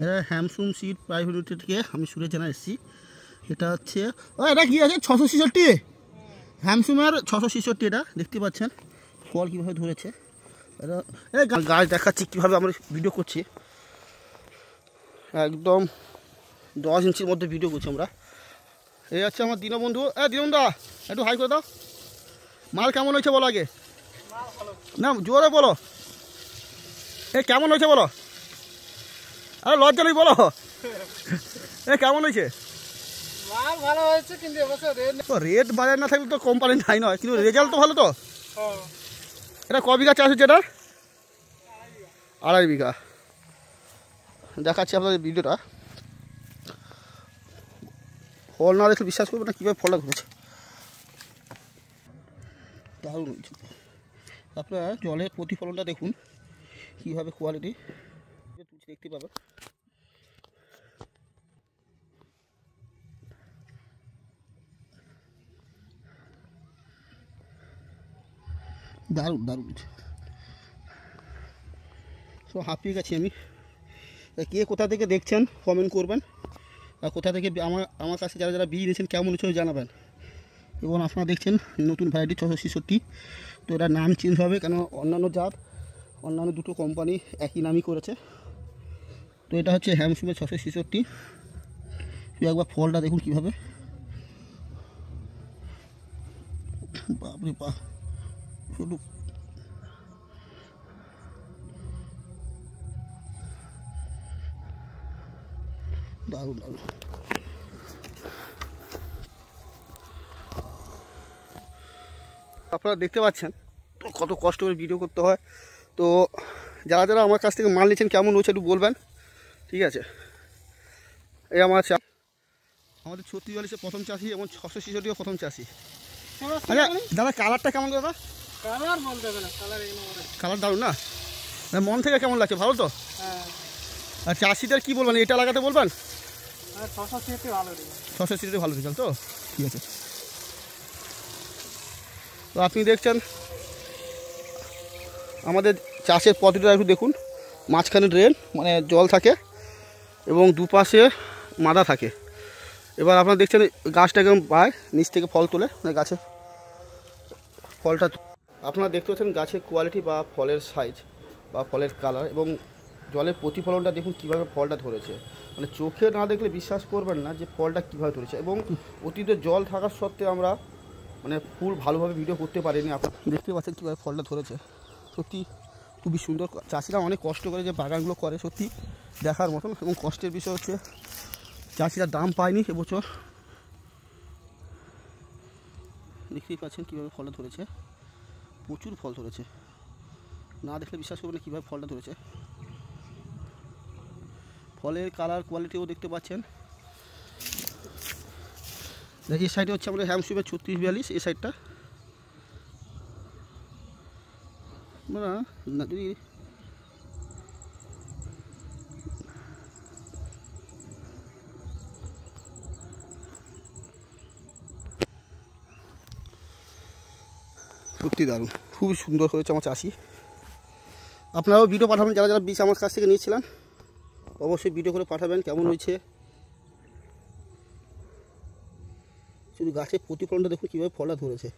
এটা হ্যামসুম seed private limited থেকে আমি সুরেশ জানা এসেছি। এটা হচ্ছে এটা কি আছে 666 হ্যামসুমের 666 এটা দেখতে পাচ্ছেন কল কীভাবে ধরেছে। এটা গাছ দেখাচ্ছি কীভাবে আমরা ভিডিও করছি, একদম 10 ইঞ্চির মধ্যে ভিডিও করছি আমরা। এই হচ্ছে আমার দীনবন্ধু। দীনবন্ধু একটু হাই করে দাও। মাল কেমন হয়েছে বলো আগে, না জোরে বলো। কেমন হয়েছে বলো, আরে লজ্জা নেই বলো। কেমন হয়েছে? মাল ভালো হয়েছে, কিন্তু এবছর রেট বাজার না থাকলে তো কোম্পানি নাই নয়, কিন্তু রেজাল্ট তো ভালো। তো এটা ক বিঘা চাষ হচ্ছে? এটা 2.5 বিঘা। দেখাচ্ছি আপনাদের ভিডিওটা। ফল না দেখলে বিশ্বাস করবে না কীভাবে ফলটা ঘুরেছে, দারুণ হয়েছে। আপনারা জলের প্রতিফলনটা দেখুন কীভাবে কোয়ালিটি দেখতে পাবেন। দারুণ দারুণ। সো হাঁপিয়ে গেছি আমি। কে কোথা থেকে দেখছেন কমেন্ট করবেন, আর কোথা থেকে আমার কাছে যারা যারা বীজ নিয়েছেন কেমন হচ্ছে জানাবেন। এবং আপনারা দেখছেন নতুন ভ্যারাইটি 666। তো এটার নাম চেঞ্জ হবে, কেন অন্যান্য জাত অন্যান্য দুটো কোম্পানি একই নামই করেছে। তো এটা হচ্ছে হ্যামসুমের 666। তো একবার ফলটা দেখুন কীভাবে, বাপরে বাপ শুধু দারুণ দারুণ। আপনারা দেখতে পাচ্ছেন কত কষ্ট করে ভিডিও করতে হয়। তো যারা যারা আমার কাছ থেকে মাল নিচ্ছেন কেমন হচ্ছে একটু বলবেন, ঠিক আছে? এই আমার আমাদের 36 প্রথম চাষি এবং 666 প্রথম চাষি। আচ্ছা দাদা কালারটা কেমন দাদা? কালার বলতে হবে না, কালার দারুণ না? মন থেকে কেমন লাগছে, ভালো তো? আর চাষিদের কী বলবেন, এটা লাগাতে বলবেন? 666 ভালো রেজাল্ট তো, ঠিক আছে। তো আপনি দেখছেন আমাদের চাষের পদ্ধতিটা একটু দেখুন। মাঝখানে ড্রেন, মানে জল থাকে এবং দুপাশে মাদা থাকে। এবার আপনারা দেখছেন গাছটা একদম পায় নিচ থেকে ফল তোলে, মানে গাছে ফলটা আপনারা দেখতে পাচ্ছেন গাছের কোয়ালিটি বা ফলের সাইজ বা ফলের কালার এবং জলের প্রতিফলনটা দেখুন কীভাবে ফলটা ধরেছে। মানে চোখে না দেখলে বিশ্বাস করবেন না যে ফলটা কীভাবে ধরেছে। এবং অতীতে জল থাকার সত্ত্বেও আমরা মানে ফুল ভালোভাবে ভিডিও করতে পারিনি। আপনারা দেখতে পাচ্ছেন কীভাবে ফলটা ধরেছে, সত্যি খুবই সুন্দর। চাষিরা অনেক কষ্ট করে যে বাগানগুলো করে, সত্যি দেখার মতন। এবং কষ্টের বিষয় হচ্ছে চাষিরা দাম পায়নি এবছর। দেখতেই পাচ্ছেন কীভাবে ফলটা ধরেছে, প্রচুর ফল ধরেছে, না দেখলে বিশ্বাস করবেন না কীভাবে ফলটা ধরেছে। ফলের কালার কোয়ালিটিও দেখতে পাচ্ছেন। এই সাইডে হচ্ছে আমাদের হ্যামসুমের 3642, এই সাইডটা না যদি সত্যি দারুণ, খুবই সুন্দর হয়েছে আমার চাষি। আপনারাও ভিডিও পাঠাবেন, যারা যারা বীজ আমার কাছ থেকে নিয়েছিলেন অবশ্যই ভিডিও করে পাঠাবেন কেমন হয়েছে। শুধু গাছের প্রতিফলনটা দেখুন কীভাবে ফলটা ধরেছে।